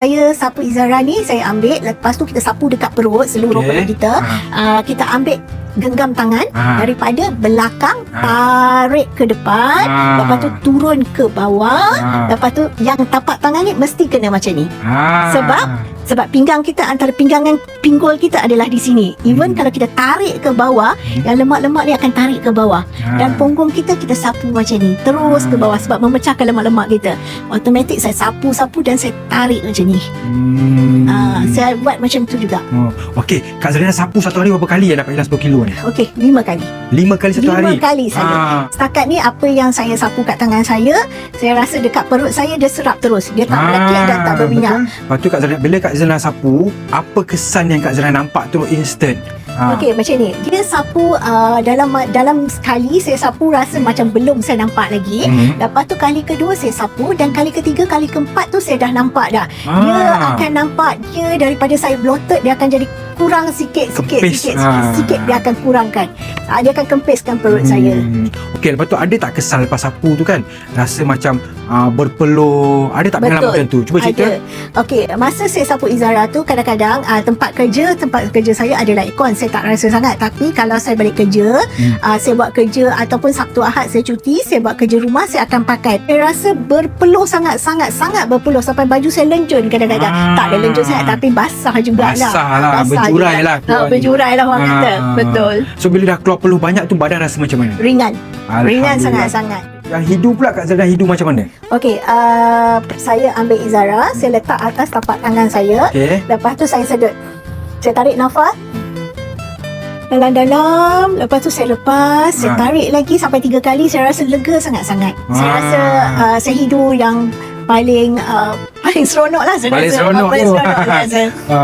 Saya sapu Izara ni saya ambil, lepas tu kita sapu dekat perut, seluruh perut kita. Kita ambil genggam tangan daripada belakang, tarik ke depan, lepas tu turun ke bawah, lepas tu yang tapak tangan ni mesti kena macam ni. Sebab pinggang kita, antara pinggang dan pinggul kita adalah di sini. Even kalau kita tarik ke bawah, yang lemak-lemak ni akan tarik ke bawah. Dan punggung kita sapu macam ni, terus ke bawah sebab memecahkan lemak-lemak kita. Automatik saya sapu-sapu dan saya tarik macam ni. Saya buat macam tu juga. Okey, Kak Zarina sapu satu hari berapa kali dapat hilang 10 kilo ni? Okey, 5 kali. 5 kali satu hari? 5 kali saja. Setakat ni apa yang saya sapu kat tangan saya rasa dekat perut saya dia serap terus. Dia tak melekit dan tak berminyak. Lepas tu Kak Zarina, bila Kak Zarina sapu, apa kesan yang Kak Zarina nampak terus instant? Okey, macam ni. Dia sapu dalam sekali saya sapu rasa macam belum saya nampak lagi. Lepas tu kali kedua saya sapu dan kali ketiga, kali keempat tu saya dah nampak dah. Dia akan nampak dia daripada saya bloated, dia akan jadi kurang sikit dia akan kurangkan. Dia akan kempiskan perut saya. Okey, lepas tu ada tak kesan lepas sapu tu kan? Rasa macam berpeluh. Ada tak pengalaman macam tu? Cuba cerita. Okey, masa saya sapu Izara tu kadang-kadang tempat kerja saya adalah aircon. Saya tak rasa sangat. Tapi kalau saya balik kerja, saya buat kerja ataupun Sabtu Ahad saya cuti, saya buat kerja rumah, saya akan pakai. Saya rasa berpeluh sangat berpeluh sampai baju saya lenjun kadang-kadang. Tak ada lenjun sangat tapi basah jugalah. Berjurai lah. Berjurai lah orang kata. Betul. So bila dah keluar peluh banyak tu, badan rasa macam mana? Ringan sangat-sangat. Yang hidu pula, Kak Zarina hidu macam mana? Okey, saya ambil Izara, saya letak atas tapak tangan saya. Lepas tu saya sedut. Saya tarik nafas dalam-dalam. Lepas tu saya lepas, saya tarik lagi sampai 3 kali. Saya rasa lega sangat-sangat. Saya rasa saya hidu yang paling seronok lah. Paling seronok.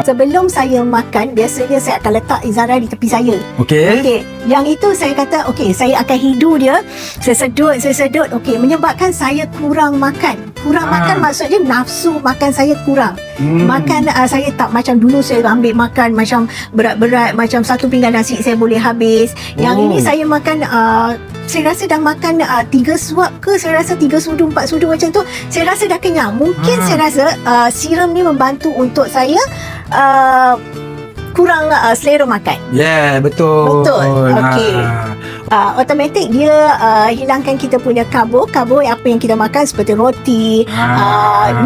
Sebelum saya makan, biasanya saya akan letak Izara di tepi saya. Okey. Yang itu saya kata, okey, saya akan hidu dia. Saya sedut. Okey, menyebabkan saya kurang makan. Makan maksudnya nafsu makan saya kurang. Makan saya tak macam dulu saya ambil makan macam berat-berat, macam satu pinggan nasi saya boleh habis. Yang ini saya makan saya rasa dah makan 3 suap ke, saya rasa 3 sudu 4 sudu macam tu, saya rasa dah kenyang. Mungkin saya rasa serum ni membantu untuk saya kurang selera makan. Betul. Okey. Automatik dia hilangkan kita punya karbo apa yang kita makan seperti roti,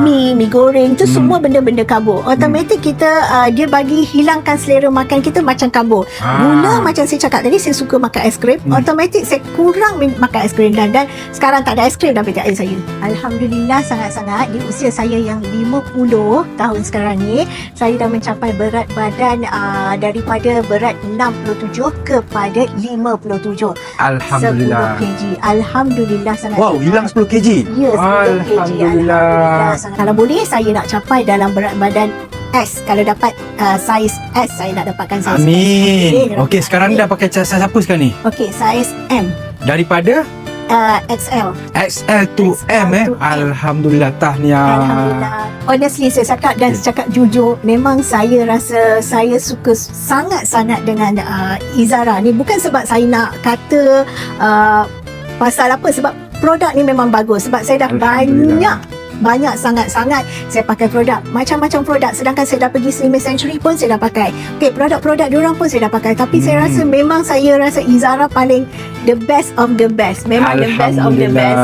mi goreng tu semua benda-benda karbo. Automatik kita dia bagi hilangkan selera makan kita macam karbo. Gula macam saya cakap tadi, saya suka makan aiskrim. Automatik saya kurang makan aiskrim dan sekarang tak ada aiskrim dalam petik air saya. Alhamdulillah sangat-sangat di usia saya yang 50 tahun sekarang ni, saya dah mencapai berat badan daripada berat 67 kepada 57. Alhamdulillah. 10 kg. Alhamdulillah sangat. Wow, hilang 10 kg. Ya, 10 kg. Alhamdulillah. Kalau boleh saya nak capai dalam berat badan S. Kalau dapat saiz S, saya nak dapatkan saiz S. Amin. Okey, sekarang ni dah pakai saiz apa sekarang ni? Okey, saiz M. Daripada XL to M. Alhamdulillah, tahniah. Alhamdulillah. Honestly saya cakap jujur, memang saya rasa saya suka sangat-sangat dengan Izara ni. Bukan sebab saya nak kata pasal apa, sebab produk ni memang bagus. Sebab saya dah banyak sangat-sangat saya pakai produk, macam-macam produk. Sedangkan saya dah pergi Slimming Century pun saya dah pakai. Okey, produk-produk diorang pun saya dah pakai. Tapi saya rasa Izara paling the best of the best. Memang the best of the best.